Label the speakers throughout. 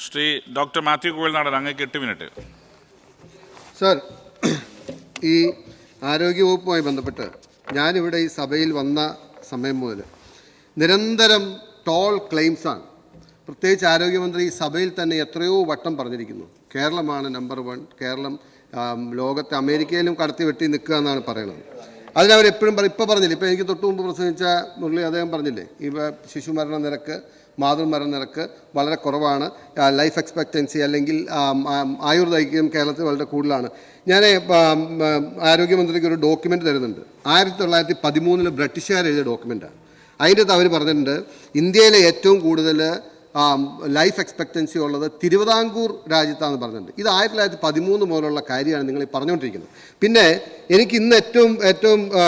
Speaker 1: Shri doctor Mathew Kuzhalnadan, അങ്ങേക്ക് 8 minute.
Speaker 2: Sir, ഈ ആരോഗ്യവകുപ്പുമായി ബന്ധപ്പെട്ട് ഞാനിവിടെ ഈ സഭയിൽ വന്ന സമയം മുതൽ നിരന്തരം ടോൾ ക്ലെയിംസാണ്. പ്രത്യേകിച്ച് ആരോഗ്യമന്ത്രി ഈ സഭയിൽ തന്നെ എത്രയോ വട്ടം പറഞ്ഞിരിക്കുന്നു, കേരളമാണ് നമ്പർ 1, കേരളം ലോകത്തെ അമേരിക്കയിലും കടത്തി വെട്ടി നിൽക്കുക എന്നാണ് പറയുന്നത്. അതിനവരെപ്പോഴും ഇപ്പോൾ പറഞ്ഞില്ലേ, ഇപ്പോൾ എനിക്ക് തൊട്ട് മുമ്പ് പ്രസംഗിച്ച മുരളി അദ്ദേഹം പറഞ്ഞില്ലേ, ഇപ്പോൾ ശിശുമരണ നിരക്ക്, മാതൃമരണ നിരക്ക് വളരെ കുറവാണ്, ലൈഫ് എക്സ്പെക്റ്റൻസി അല്ലെങ്കിൽ ആയുർദൈർഘ്യം കേരളത്തിൽ വളരെ കൂടുതലാണ്. ഞാൻ ആരോഗ്യമന്ത്രിക്ക് ഒരു ഡോക്യുമെൻ്റ് തരുന്നുണ്ട്. 1913 ബ്രിട്ടീഷുകാർ എഴുതിയ ഡോക്യുമെൻ്റാണ്. അതിൻ്റെ അവർ പറഞ്ഞിട്ടുണ്ട് ഇന്ത്യയിലെ ഏറ്റവും കൂടുതൽ ലൈഫ് എക്സ്പെക്റ്റൻസി ഉള്ളത് തിരുവിതാംകൂർ രാജ്യത്താണെന്ന് പറഞ്ഞിട്ടുണ്ട്. ഇത് 1913 മുതലുള്ള കാര്യമാണ് നിങ്ങൾ ഈ പറഞ്ഞുകൊണ്ടിരിക്കുന്നത്. പിന്നെ എനിക്ക് ഇന്ന് ഏറ്റവും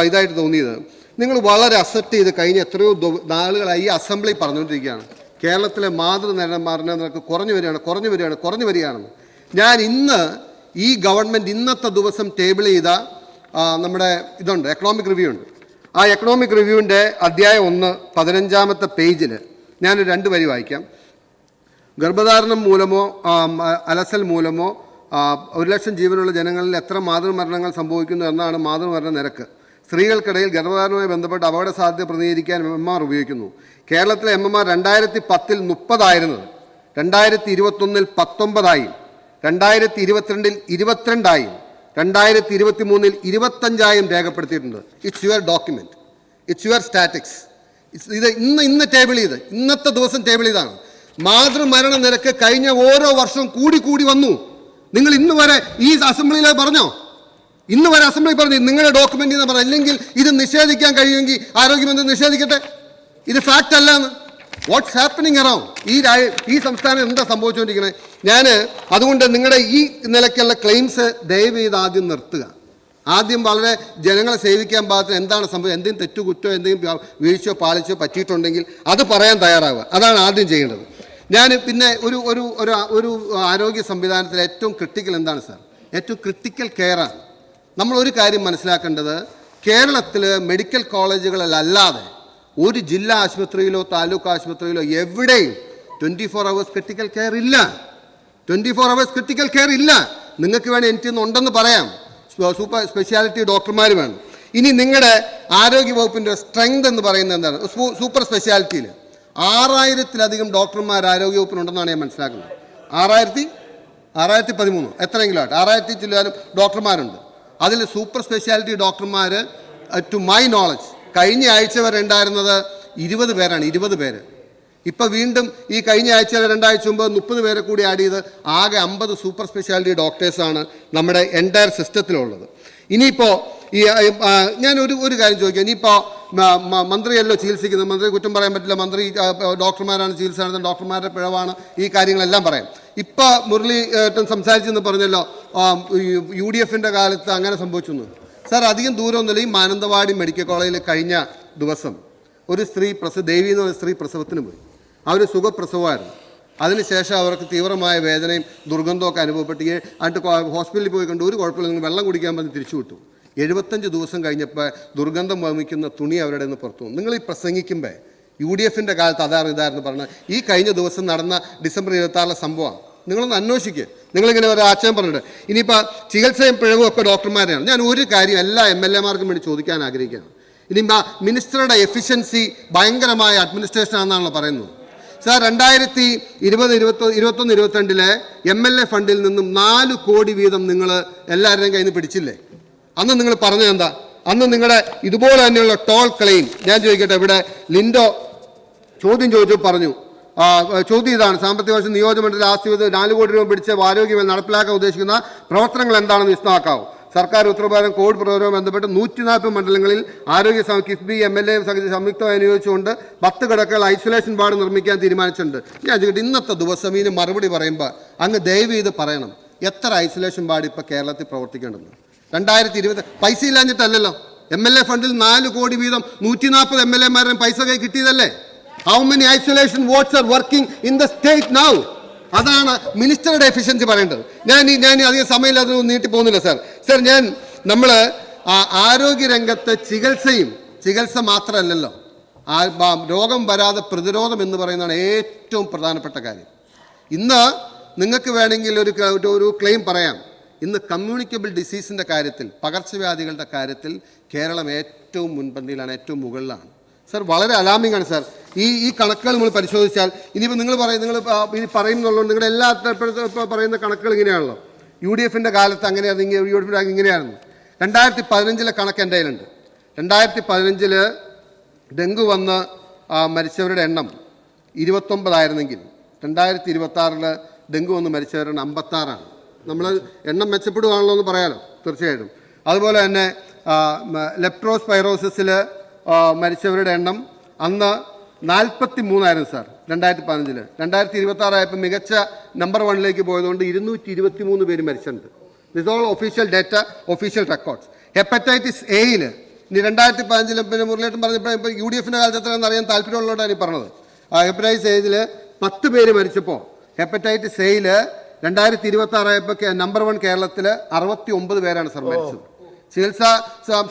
Speaker 2: ഇതായിട്ട് തോന്നിയത്, നിങ്ങൾ വളരെ അക്സെപ്റ്റ് ചെയ്ത് കഴിഞ്ഞ എത്രയോ നാളുകളായി ഈ അസംബ്ലി പറഞ്ഞുകൊണ്ടിരിക്കുകയാണ് കേരളത്തിലെ മാതൃമരണ നിരക്ക് കുറഞ്ഞു വരികയാണെന്ന്. ഞാൻ ഇന്ന് ഈ ഗവൺമെൻറ് ഇന്നത്തെ ദിവസം ടേബിൾ ചെയ്ത നമ്മുടെ ഇതുണ്ട്, എക്കണോമിക് റിവ്യൂ ഉണ്ട്. ആ എക്കണോമിക് റിവ്യൂവിൻ്റെ അധ്യായം 1 15ാമത്തെ പേജിൽ ഞാനൊരു 2 വരി വായിക്കാം. ഗർഭധാരണം മൂലമോ അലസൽ മൂലമോ 1,00,000 ജീവനുള്ള ജനങ്ങളിൽ എത്ര മാതൃമരണങ്ങൾ സംഭവിക്കുന്നു എന്നാണ് മാതൃമരണ നിരക്ക്. സ്ത്രീകൾക്കിടയിൽ ഗർഭധാരണവുമായി ബന്ധപ്പെട്ട് അപകട സാധ്യത പ്രതിനിധീകരിക്കാൻ MMR ഉപയോഗിക്കുന്നു. കേരളത്തിലെ MMR 2010 30 ആയിരുന്നത് 2021 19 2022 22 2023 25 രേഖപ്പെടുത്തിയിട്ടുണ്ട്. It's your document, it's your statics. ഇത് ഇന്ന് ടേബിൾ ചെയ്ത് ഇന്നത്തെ ദിവസം ടേബിൾ ചെയ്താണ്. മാതൃമരണ നിരക്ക് കഴിഞ്ഞ ഓരോ വർഷവും കൂടി വന്നു. നിങ്ങൾ ഇന്ന് വരെ ഈ അസംബ്ലിയിൽ പറഞ്ഞോ? ഇന്ന് വരെ അസംബ്ലി പറഞ്ഞു നിങ്ങളുടെ ഡോക്യുമെന്റ് എന്ന് പറഞ്ഞു. അല്ലെങ്കിൽ ഇത് നിഷേധിക്കാൻ കഴിയുമെങ്കിൽ ആരോഗ്യമന്ത്രി നിഷേധിക്കട്ടെ. ഇത് ഫാക്റ്റ് അല്ലാന്ന്. വാട്ട്സ് ഹാപ്പനിങ് അറൗണ്ട് ഈ സംസ്ഥാനം എന്താ സംഭവിച്ചുകൊണ്ടിരിക്കുന്നത്? ഞാൻ അതുകൊണ്ട് നിങ്ങളുടെ ഈ നിലയ്ക്കുള്ള ക്ലെയിംസ് ദയവ് ചെയ്ത് ആദ്യം നിർത്തുക. ആദ്യം വളരെ ജനങ്ങളെ സേവിക്കാൻ പാകത്തിന് എന്താണ് സംഭവം, എന്തെങ്കിലും തെറ്റുകുറ്റോ എന്തെങ്കിലും വീഴ്ചയോ പാളിച്ചോ പറ്റിയിട്ടുണ്ടെങ്കിൽ അത് പറയാൻ തയ്യാറാവുക. അതാണ് ആദ്യം ചെയ്യേണ്ടത്. ഞാൻ പിന്നെ ഒരു ആരോഗ്യ സംവിധാനത്തിൽ ഏറ്റവും ക്രിട്ടിക്കൽ എന്താണ് സാർ? ഏറ്റവും ക്രിട്ടിക്കൽ കെയറാണ്. നമ്മളൊരു കാര്യം മനസ്സിലാക്കേണ്ടത്, കേരളത്തിൽ മെഡിക്കൽ കോളേജുകളിലല്ലാതെ ഒരു ജില്ലാ ആശുപത്രിയിലോ താലൂക്ക് ആശുപത്രിയിലോ എവിടെയും 24 hours ക്രിട്ടിക്കൽ കെയർ ഇല്ല. 24 hours ക്രിട്ടിക്കൽ കെയർ ഇല്ല. നിങ്ങൾക്ക് വേണേൽ എനിക്ക് ഉണ്ടെന്ന് പറയാം. സൂപ്പർ സ്പെഷ്യാലിറ്റി ഡോക്ടർമാർ വേണം. ഇനി നിങ്ങളുടെ ആരോഗ്യവകുപ്പിൻ്റെ സ്ട്രെങ്ത് എന്ന് പറയുന്നത് എന്താണ്? സൂപ്പർ സ്പെഷ്യാലിറ്റിയിൽ 6000-ലധികം ഡോക്ടർമാർ ആരോഗ്യവകുപ്പിനുണ്ടെന്നാണ് ഞാൻ മനസ്സിലാക്കുന്നത്. 6013 എത്രയെങ്കിലും ആട്ടെ, 6000 ചില്ലാനും ഡോക്ടർമാരുണ്ട്. അതിൽ സൂപ്പർ സ്പെഷ്യാലിറ്റി ഡോക്ടർമാർ ടു മൈ നോളജ് കഴിഞ്ഞ ആഴ്ച വരെ ഉണ്ടായിരുന്നത് 20 പേരാണ്. 20 പേര്. ഇപ്പോൾ വീണ്ടും ഈ കഴിഞ്ഞ ആഴ്ച 2 ആഴ്ച മുമ്പ് 30 പേരെ കൂടി ആഡ് ചെയ്ത് ആകെ 50 സൂപ്പർ സ്പെഷ്യാലിറ്റി ഡോക്ടേഴ്സാണ് നമ്മുടെ എൻറ്റയർ സിസ്റ്റത്തിലുള്ളത്. ഇനിയിപ്പോൾ ഞാൻ ഒരു കാര്യം ചോദിക്കാം. ഇനിയിപ്പോൾ മന്ത്രിയല്ലോ ചികിത്സിക്കുന്നത്, മന്ത്രി കുറ്റം പറയാൻ പറ്റില്ല. മന്ത്രി ഡോക്ടർമാരാണ് ചികിത്സ നടത്തുന്നത്, ഡോക്ടർമാരുടെ പിഴവാണ്, ഈ കാര്യങ്ങളെല്ലാം പറയാം. ഇപ്പോൾ മുരളി സംസാരിച്ചെന്ന് പറഞ്ഞല്ലോ UDFൻ്റെ കാലത്ത് അങ്ങനെ സംഭവിച്ചു. സാർ, അധികം ദൂരമൊന്നുമില്ല. ഈ മാനന്തവാടി മെഡിക്കൽ കോളേജിൽ കഴിഞ്ഞ ദിവസം ഒരു സ്ത്രീ ദേവി എന്ന സ്ത്രീ പ്രസവത്തിന് പോയി. അവർ സുഖപ്രസവമായിരുന്നു. അതിനുശേഷം അവർക്ക് തീവ്രമായ വേദനയും ദുർഗന്ധമൊക്കെ അനുഭവപ്പെട്ട് എന്നിട്ട് ഹോസ്പിറ്റലിൽ പോയി കണ്ട് ഒരു കുഴപ്പമില്ല, നിങ്ങൾ വെള്ളം കുടിക്കാൻ പറഞ്ഞ് തിരിച്ചു വിട്ടു. 75 ദിവസം കഴിഞ്ഞപ്പോൾ ദുർഗന്ധം വമിക്കുന്ന തുണി അവരുടെ നിന്ന് പുറത്തു വന്നു. നിങ്ങൾ ഈ പ്രസംഗിക്കുമ്പോൾ UDFൻ്റെ കാലത്ത് ഇതായിരുന്നു പറഞ്ഞത്. ഈ കഴിഞ്ഞ ദിവസം നടന്ന ഡിസംബർ 26 സംഭവമാണ്. നിങ്ങളൊന്ന് അന്വേഷിക്കുക. നിങ്ങളിങ്ങനെ ഒരു ആശയം പറഞ്ഞിട്ട് ഇനിയിപ്പോൾ ചികിത്സയും പിഴവും ഒക്കെ ഡോക്ടർമാരെയാണ്. ഞാൻ ഒരു കാര്യം എല്ലാ MLA-മാർക്കും വേണ്ടി ചോദിക്കാൻ ആഗ്രഹിക്കുകയാണ്. ഇനി മിനിസ്റ്ററുടെ എഫിഷ്യൻസി ഭയങ്കരമായ അഡ്മിനിസ്ട്രേഷൻ ആണെന്നാണല്ലോ പറയുന്നത്. സാർ, 2021-22 MLA ഫണ്ടിൽ നിന്നും 4 കോടി വീതം നിങ്ങൾ എല്ലാവരുടെയും കയ്യിൽ നിന്ന് പിടിച്ചില്ലേ? അന്ന് നിങ്ങൾ പറഞ്ഞത് എന്താ? അന്ന് നിങ്ങളുടെ ഇതുപോലെ തന്നെയുള്ള ടോൾ ക്ലെയിം ഞാൻ ചോദിക്കട്ടെ. ഇവിടെ ലിൻഡോ ചോദ്യം ചോദിച്ചു പറഞ്ഞു. ചോദ്യം ഇതാണ്: സാമ്പത്തിക വർഷം നിയോജകമണ്ഡലത്തിൽ ആസ്തി 4 കോടി രൂപ പിടിച്ച് ആരോഗ്യം നടപ്പിലാക്കാൻ ഉദ്ദേശിക്കുന്ന പ്രവർത്തനങ്ങൾ എന്താണെന്ന് വിശദമാക്കാവൂ. സർക്കാർ ഉത്തരപ്രകാരം കോവിഡ് പ്രതിരോധവുമായി ബന്ധപ്പെട്ട് 140 മണ്ഡലങ്ങളിൽ ആരോഗ്യ കിഫ്ബി MLA സംയുക്തമായി അനുയോഗിച്ചുകൊണ്ട് 10 കിടക്കകൾ ഐസൊലേഷൻ വാർഡ് നിർമ്മിക്കാൻ തീരുമാനിച്ചിട്ടുണ്ട്. ഞാൻ ചോദിക്കട്ടെ, ഇന്നത്തെ ദിവസം ഇതിന് മറുപടി പറയുമ്പോൾ അങ്ങ് ദയവ് ചെയ്ത് പറയണം, എത്ര ഐസൊലേഷൻ വാർഡ് ഇപ്പോൾ കേരളത്തിൽ പ്രവർത്തിക്കേണ്ടത്? 2020 പൈസ ഇല്ലാഞ്ഞിട്ടല്ലല്ലോ. MLA ഫണ്ടിൽ 4 കോടി വീതം 140 MLA-മാരുടെ പൈസ കൈ കിട്ടിയതല്ലേ? How many isolation wards are working in the state now? അതാണ് മിനിസ്റ്ററുടെ എഫിഷ്യൻസി പറയേണ്ടത്. ഞാൻ അധികം സമയമില്ലാതെ നീട്ടി പോകുന്നില്ല സാർ. നമ്മൾ ആരോഗ്യരംഗത്ത് ചികിത്സ മാത്രമല്ലല്ലോ, രോഗം വരാതെ പ്രതിരോധം എന്ന് പറയുന്നതാണ് ഏറ്റവും പ്രധാനപ്പെട്ട കാര്യം. ഇന്ന് നിങ്ങൾക്ക് വേണമെങ്കിൽ ഒരു ക്ലെയിം പറയാം. ഇന്ന് കമ്മ്യൂണിക്കബിൾ ഡിസീസിൻ്റെ കാര്യത്തിൽ, പകർച്ചവ്യാധികളുടെ കാര്യത്തിൽ കേരളം ഏറ്റവും മുൻപന്തിയിലാണ്, ഏറ്റവും മുകളിലാണ്. സർ, വളരെ അലാമിംഗ് ആണ് സാർ. ഈ കണക്കുകൾ നമ്മൾ പരിശോധിച്ചാൽ ഇനിയിപ്പോൾ നിങ്ങൾ പറയുന്നുള്ളൂ, നിങ്ങളുടെ എല്ലാ ഇപ്പോൾ പറയുന്ന കണക്കുകൾ ഇങ്ങനെയാണല്ലോ. UDF കാലത്ത് അങ്ങനെയായിരുന്നു, UDF ഇങ്ങനെയായിരുന്നു. 2015 കണക്ക് എൻ്റെ കയ്യിലുണ്ട്. 2015 ഡെങ്കു വന്ന് മരിച്ചവരുടെ എണ്ണം 29 ആയിരുന്നെങ്കിൽ 2026 ഡെങ്കു വന്ന് മരിച്ചവരുടെ എണ്ണം 56 നമ്മൾ എണ്ണം മെച്ചപ്പെടുകയാണല്ലോ എന്ന് പറയാലോ, തീർച്ചയായിട്ടും. അതുപോലെ തന്നെ ലെപ്റ്റോസ്പൈറോസിസിൽ മരിച്ചവരുടെ എണ്ണം അന്ന് 43 ആയിരുന്നു സാർ 2015. 2026 ആയപ്പോൾ മികച്ച നമ്പർ 1ലേക്ക് പോയതുകൊണ്ട് 223 പേര് മരിച്ചിട്ടുണ്ട്. This all official data, official records. Hepatitis എയിൽ ഇനി 2015 പിന്നെ മുരളിയേട്ടൻ പറഞ്ഞപ്പോൾ ഇപ്പോൾ UDF കാലത്ത് എത്രയാണെന്ന് അറിയാൻ താല്പര്യമുള്ളതുകൊണ്ടാണ് ഈ പറഞ്ഞത്. ഹെപ്പറ്റൈറ്റിസ് എയിൽ 10 പേര് മരിച്ചപ്പോൾ ഹെപ്പറ്റൈറ്റിസ് എയിൽ 2026 ആയപ്പോൾ നമ്പർ 1 കേരളത്തിൽ 69 പേരാണ് സാർ മരിച്ചത്. ചികിത്സാ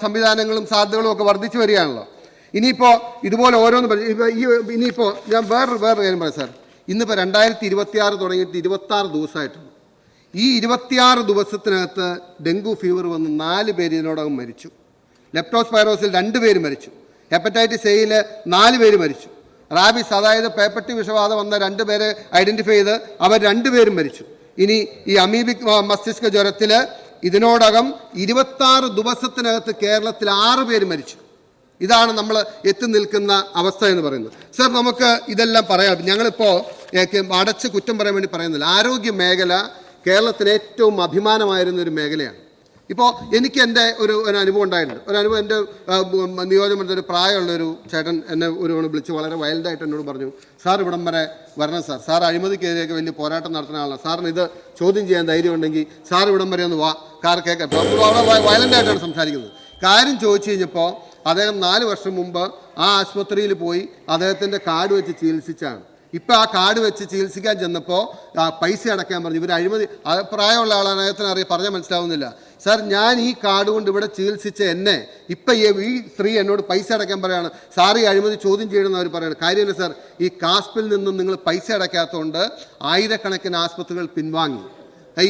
Speaker 2: സംവിധാനങ്ങളും സാധ്യതകളും ഒക്കെ വർദ്ധിച്ചു വരികയാണല്ലോ. ഇനിയിപ്പോൾ ഇതുപോലെ ഇനിയിപ്പോൾ ഞാൻ വേറൊരു കാര്യം പറയാം സാർ. ഇന്നിപ്പോൾ 2026 തുടങ്ങിയിട്ട് 26 ദിവസമായിട്ടുണ്ട്. ഈ 26 ദിവസത്തിനകത്ത് ഡെങ്കു ഫീവർ വന്ന് 4 പേര് ഇതിനോടകം മരിച്ചു. ലെപ്റ്റോസ്പൈറോസിൽ 2 പേര് മരിച്ചു. ഹെപ്പറ്റൈറ്റിസ് എയിൽ 4 പേര് മരിച്ചു. റാബിസ്, അതായത് പേപ്പട്ടി വിഷബാധ വന്ന 2 പേരെ ഐഡൻറ്റിഫൈ ചെയ്ത് അവർ 2 പേരും മരിച്ചു. ഇനി ഈ അമീബിക് മസ്തിഷ്ക ജ്വരത്തിൽ ഇതിനോടകം 26 ദിവസത്തിനകത്ത് കേരളത്തിൽ 6 പേര് മരിച്ചു. ഇതാണ് നമ്മൾ എത്തി നിൽക്കുന്ന അവസ്ഥ എന്ന് പറയുന്നത്. സർ, നമുക്ക് ഇതെല്ലാം പറയാം. ഞങ്ങളിപ്പോൾ അടച്ച് കുറ്റം പറയാൻ വേണ്ടി പറയുന്നില്ല. ആരോഗ്യ മേഖല കേരളത്തിന് ഏറ്റവും അഭിമാനമായിരുന്ന ഒരു മേഖലയാണ്. ഇപ്പോൾ എനിക്ക് എൻ്റെ ഒരു അനുഭവം ഉണ്ടായിട്ടുണ്ട്. ഒരു അനുഭവം എൻ്റെ നിയോജകമണ്ഡലത്തിൽ ഒരു പ്രായമുള്ളൊരു ചേട്ടൻ എന്നെ വിളിച്ച് വളരെ വൈൽഡായിട്ട് എന്നോട് പറഞ്ഞു, സാർ ഇവിടം വരെ വരണം സാർ, സാർ അഴിമതിക്കെതിരെയൊക്കെ വലിയ പോരാട്ടം നടത്തുന്ന ആളാണ്, സാറിന് ഇത് ചോദ്യം ചെയ്യാൻ ധൈര്യം ഉണ്ടെങ്കിൽ സാർ ഇവിടം വരെ ഒന്ന് വാ, കാർ കേൾക്കാം. വളരെ വയലൻ്റായിട്ടാണ് സംസാരിക്കുന്നത്. കാര്യം ചോദിച്ചു കഴിഞ്ഞപ്പോൾ അദ്ദേഹം 4 വർഷം മുമ്പ് ആ ആശുപത്രിയിൽ പോയി അദ്ദേഹത്തിൻ്റെ കാർഡ് വെച്ച് ചികിത്സിച്ചാണ്. ഇപ്പോൾ ആ കാർഡ് വെച്ച് ചികിത്സിക്കാൻ ചെന്നപ്പോൾ പൈസ അടയ്ക്കാൻ പറഞ്ഞു. ഇവർ അഴിമതി, പ്രായമുള്ള ആളാണ്, അദ്ദേഹത്തിന് പറഞ്ഞാൽ മനസ്സിലാവുന്നില്ല. സാർ, ഞാൻ ഈ കാർഡ് കൊണ്ട് ഇവിടെ ചികിത്സിച്ച എന്നെ ഇപ്പം ഈ സ്ത്രീ എന്നോട് പൈസ അടയ്ക്കാൻ പറയുകയാണ്. സാർ ഈ അഴിമതി ചോദ്യം ചെയ്യണമെന്ന് അവർ പറയുന്നത്. കാര്യമില്ല സാർ, ഈ കാസ്പിൽ നിന്നും നിങ്ങൾ പൈസ അടയ്ക്കാത്തതുകൊണ്ട് ആയിരക്കണക്കിന് ആശുപത്രികൾ പിൻവാങ്ങി.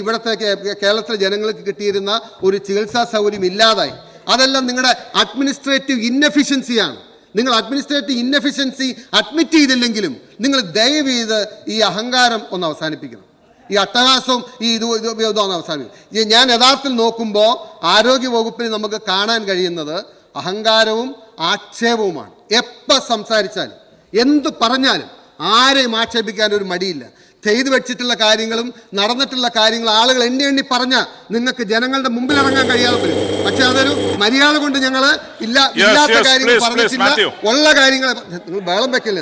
Speaker 2: ഇവിടുത്തെ കേരളത്തിലെ ജനങ്ങൾക്ക് കിട്ടിയിരുന്ന ഒരു ചികിത്സാ സൗകര്യം ഇല്ലാതായി. അതെല്ലാം നിങ്ങളുടെ അഡ്മിനിസ്ട്രേറ്റീവ് ഇന്നെഫിഷ്യൻസിയാണ്. നിങ്ങൾ അഡ്മിനിസ്ട്രേറ്റീവ് ഇന്നെഫിഷ്യൻസി അഡ്മിറ്റ് ചെയ്തില്ലെങ്കിലും നിങ്ങൾ ദയവ് ചെയ്ത് ഈ അഹങ്കാരം ഒന്ന് അവസാനിപ്പിക്കണം. ഈ അട്ടഹാസവും ഇതൊന്ന് അവസാനിപ്പിക്കും. ഞാൻ യഥാർത്ഥത്തിൽ നോക്കുമ്പോൾ ആരോഗ്യ വകുപ്പിൽ നമുക്ക് കാണാൻ കഴിയുന്നത് അഹങ്കാരവും ആക്ഷേപവുമാണ്. എപ്പോൾ സംസാരിച്ചാലും എന്തു പറഞ്ഞാലും ആരെയും ആക്ഷേപിക്കാൻ ഒരു മടിയില്ല. ചെയ്തു വെച്ചിട്ടുള്ള കാര്യങ്ങളും നടന്നിട്ടുള്ള കാര്യങ്ങളും ആളുകൾ എണ്ണി പറഞ്ഞാൽ നിങ്ങൾക്ക് ജനങ്ങളുടെ മുമ്പിൽ ഇറങ്ങാൻ കഴിയാതെ വരും. പക്ഷെ അതൊരു മര്യാദ കൊണ്ട് ഞങ്ങൾ ഇല്ലാത്ത കാര്യങ്ങൾ പറഞ്ഞിട്ടില്ല, ഉള്ള കാര്യങ്ങൾ നിങ്ങൾ വേളം വെക്കില്ല.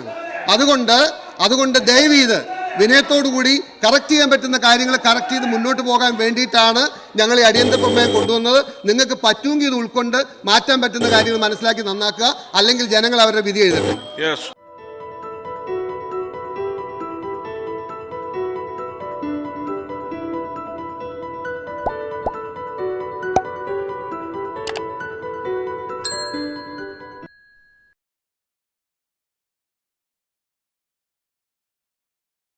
Speaker 2: അതുകൊണ്ട് ദയവ് ചെയ്ത് വിനയത്തോടുകൂടി കറക്റ്റ് ചെയ്യാൻ പറ്റുന്ന കാര്യങ്ങൾ കറക്റ്റ് ചെയ്ത് മുന്നോട്ട് പോകാൻ വേണ്ടിയിട്ടാണ് ഞങ്ങൾ ഈ അടിയന്തര പ്രമേയം കൊണ്ടുവന്നത്. നിങ്ങൾക്ക് പറ്റുമെങ്കിൽ ഇത് ഉൾക്കൊണ്ട് മാറ്റാൻ പറ്റുന്ന കാര്യങ്ങൾ മനസ്സിലാക്കി നന്നാക്കുക, അല്ലെങ്കിൽ ജനങ്ങൾ അവരുടെ വിധി എഴുതട്ടെ.